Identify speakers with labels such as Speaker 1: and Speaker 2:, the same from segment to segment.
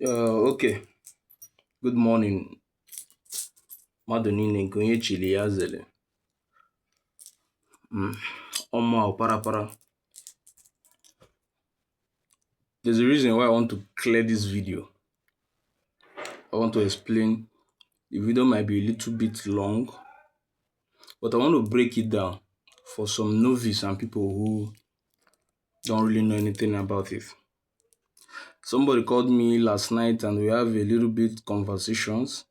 Speaker 1: Okay. Good morning. Mmadụ niile nke onye chili ya zere. Ọma parapara. There's a reason why I want to clear this video. I want to explain. The video might be a little bit long, but I want to break it down for some novice and people who don't really know anything about it. Somebody called me last night and we have a little bit conversations.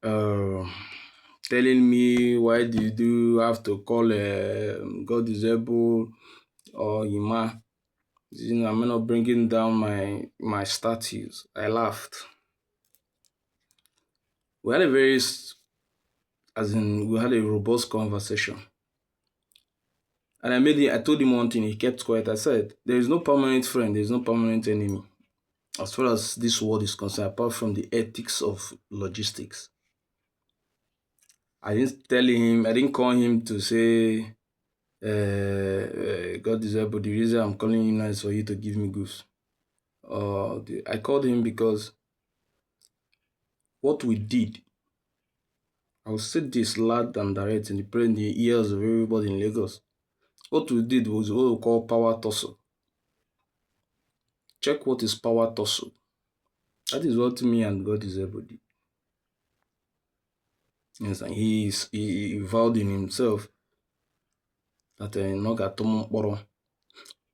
Speaker 1: Uh, Telling me why did you have to call God Disabled or Yima. I'm not bringing down my status. I laughed. We had a we had a robust conversation. And I told him one thing, he kept quiet. I said, there is no permanent friend, there is no permanent enemy. As far as this world is concerned, apart from the ethics of logistics. I didn't call him to say, God disabled, the reason I'm calling you now is for you to give me goose. I called him because what we did, I will say this loud and direct in the ears of everybody in Lagos. What we did was what we call power tussle. Check what is power tussle. That is what me and God disabled did. Yes, and he vowed in himself that no ga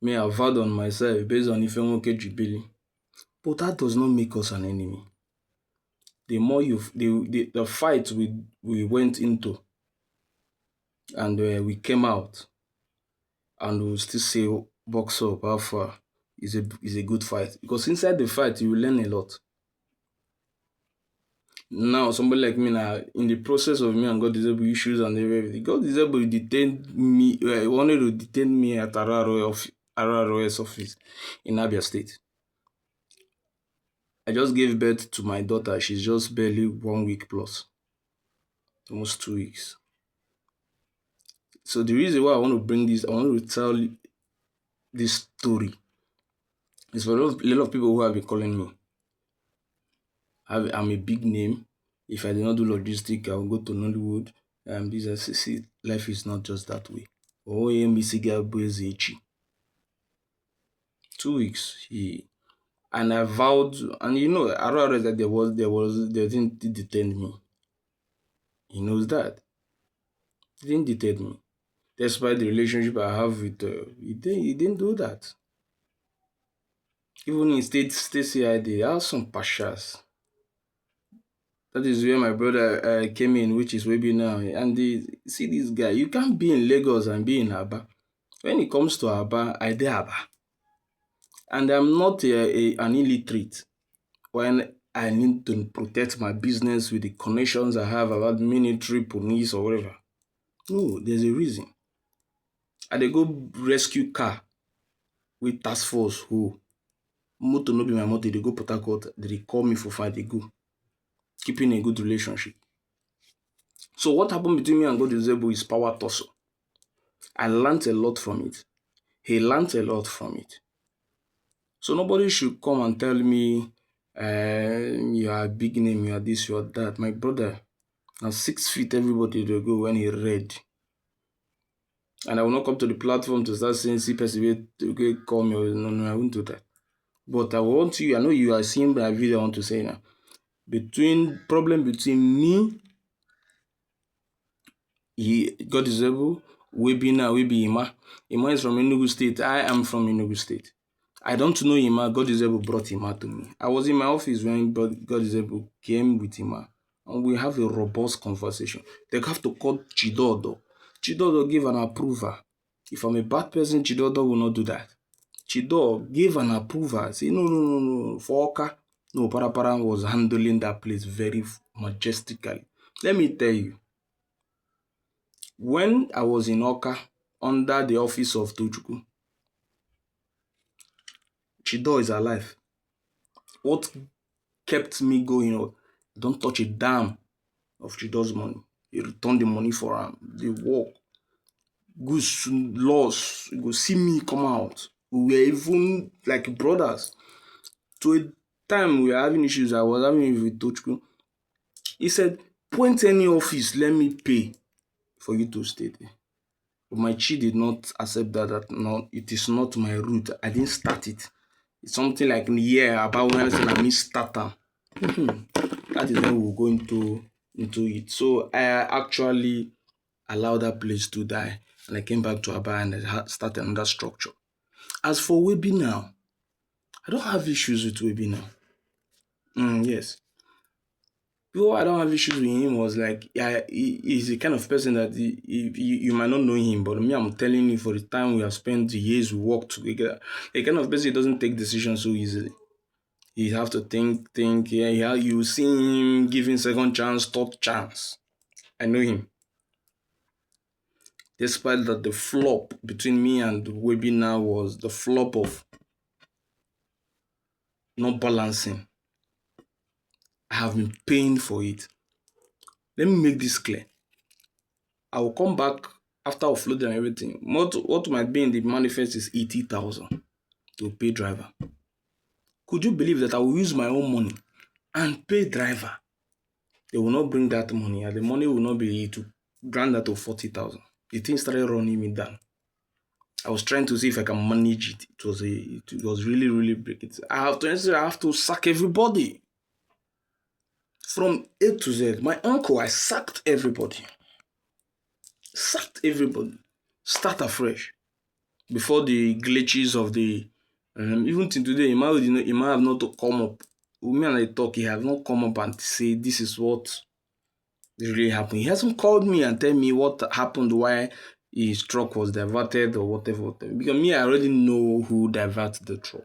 Speaker 1: me I vowed on myself based on Ife Nwoke Jibili. But that does not make us an enemy. The more the fight we went into and we came out and we'll still say box up how far is a good fight. Because inside the fight you will learn a lot. Now somebody like me now, in the process of me and God disabled issues and everything, God disabled detained me, wanted to detain me at RROS office in Abia State. I just gave birth to my daughter. She's just barely 1 week plus, almost 2 weeks. So the reason why I want to bring this, I want to tell this story is for a lot of people who have been calling me. I'm a big name. If I did not do logistics, I will go to Nollywood. See, life is not just that way. Oh, 2 weeks. And I vowed, and I realized that they didn't detain me. He knows that. They didn't detain me. Despite the relationship I have with, he didn't do that. Even in state CID, I have some pashas. That is where my brother came in, which is Webi now. And see this guy, you can't be in Lagos and be in Aba. When it comes to Aba, I did Aba. And I'm not an illiterate. When I need to protect my business with the connections I have about military, police, or whatever. No, there's a reason. I dey go rescue car with task force who motor no be my motor, they go Port Harcourt, they call me for fight, they go. Keeping a good relationship. So what happened between me and God Disabled is power tussle. I learned a lot from it. He learned a lot from it. So nobody should come and tell me, you are a big name, you are this, you are that. My brother, now 6 feet everybody will go when he read. And I will not come to the platform to start saying, see, person, okay, call me. No, I won't do that. But I want you, I know you are seeing my video, I want to say now. Problem between me, God Disabled, we be Ima. Ima is from Enugu State. I am from Enugu State. I don't know Ima. God Disabled brought Ima to me. I was in my office when God Disabled came with Ima. And we have a robust conversation. They have to call Chidodo. Chidodo gave an approval. If I'm a bad person, Chidodo will not do that. Chido gave an approval. Say, no. For Oka, no, Parapara was handling that place very majestically. Let me tell you. When I was in Oka, under the office of Tochukwu, Chido is alive. What kept me going on? Don't touch a damn of Chido's money. He returned the money for him. They work. Good loss. You go see me come out. We were even like brothers. To time we were having issues, I was having it with Tochku. He said, point any office, let me pay for you to stay there. But my chi did not accept that no, it is not my route. I didn't start it. It's something like a year about when I said I missed starter. That is when we'll go into it. So I actually allowed that place to die, and I came back to Aba and I started another structure. As for Webi now, I don't have issues with Webi now. Yes. Before I don't have issues with him was like, yeah, he's the kind of person that you might not know him, but me, I'm telling you, for the time we have spent, the years we worked together, the kind of person doesn't take decisions so easily. You have to think. Yeah, you see him giving second chance, third chance. I know him. Despite that, the flop between me and Webi now was the flop of not balancing. I have been paying for it. Let me make this clear. I will come back after offloading everything. What might be in the manifest is 80,000 to pay driver. Could you believe that I will use my own money and pay driver? They will not bring that money, and the money will not be to grant that to 40,000. The thing started running me down. I was trying to see if I can manage it. It was really breaking. I have to sack everybody. From A to Z. My uncle, I sacked everybody. Start afresh. Before the glitches of the even till today, he might have not come up. With me and I talk, he has not come up and say this is what really happened. He hasn't called me and tell me what happened, why his truck was diverted or whatever. Because me, I already know who diverted the truck.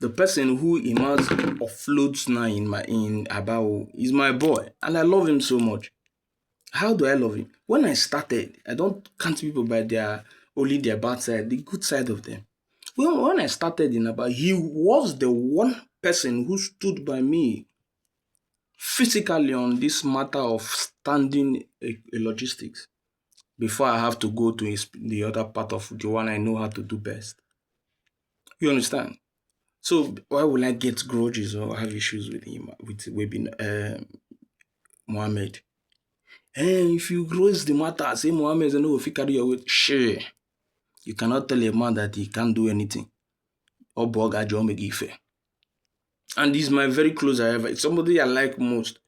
Speaker 1: The person who Imaz offloads now in Abao is my boy, and I love him so much. How do I love him? When I started, I don't count people by only their bad side, the good side of them. When I started in Aba, he was the one person who stood by me physically on this matter of standing a logistics before I have to go to the other part of the one I know how to do best. You understand? So why will I get grudges or have issues with him, with Webin Mohammed? And if you raise the matter, say Mohammed is no fit carry your weight. Sure. You cannot tell a man that he can't do anything. Or Bogajo Megife. And he's my very close however. It's somebody I like most.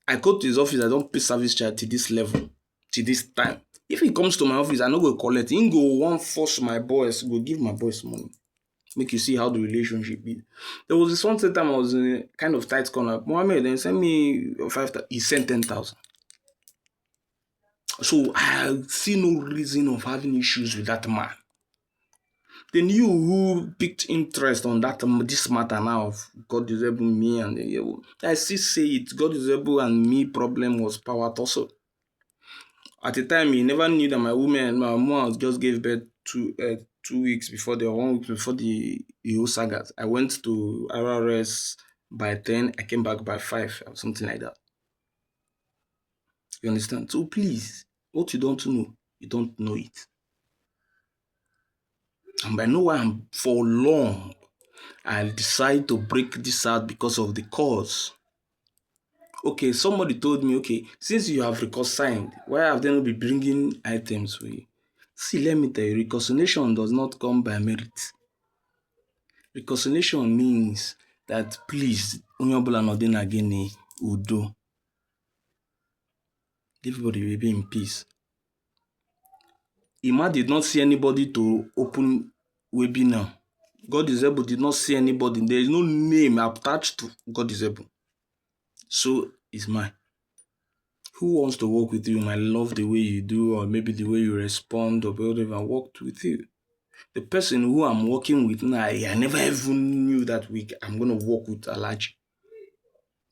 Speaker 1: I go to his office, I don't pay service charge to this level, to this time. If he comes to my office, I no go collect. He go one force my boys, go give my boys money. Make you see how the relationship is. There was this one time I was in a kind of tight corner. Mohammed then sent me 5,000. He sent 10,000. So I see no reason of having issues with that man. Then you who picked interest on this matter now of God is able me and I still say it. God is able and me problem was power also. At the time, he never knew that my mom just gave birth 2 weeks before 1 week before the whole sagas. I went to RRS by 10, I came back by 5 or something like that. You understand? So please, what you don't know, you don't know it. And I know why for long, I decided to break this out because of the cause. Okay, somebody told me, okay, since you have reconciled, why have they not been bringing items for you? See, let me tell you, reconciliation does not come by merit. Reconciliation means that please, Unyobula Nodin again, Udo. Everybody will be in peace. Ima did not see anybody to open webinar. God is able did not see anybody. There is no name attached to God is able. So it's mine. Who wants to work with you might love the way you do or maybe the way you respond or whatever worked with you. The person who I'm working with now, I never even knew that week I'm going to work with Alaji.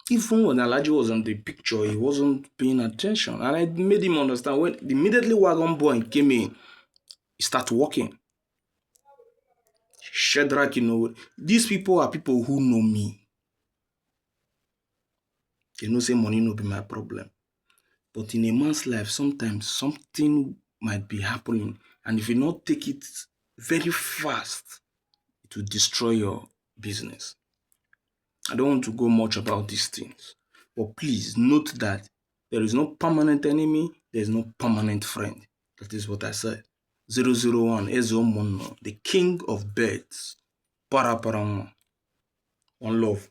Speaker 1: Even when Alaji was on the picture, he wasn't paying attention. And I made him understand when immediately Wagon Boy came in, he started working. Shedrack, these people are people who know me. They know say money no be my problem. But in a man's life, sometimes something might be happening. And if you not take it very fast, it will destroy your business. I don't want to go much about these things. But please note that there is no permanent enemy, there is no permanent friend. That is what I said. 001 Ezomono, the king of birds. Paraparanwa. One love.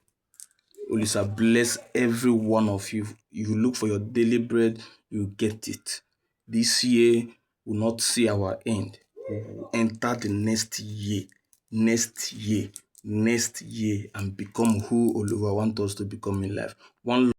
Speaker 1: Olisa bless every one of you. If you look for your daily bread, you get it. This year will not see our end. We will enter the next year, and become who Oluwa wants us to become in life. One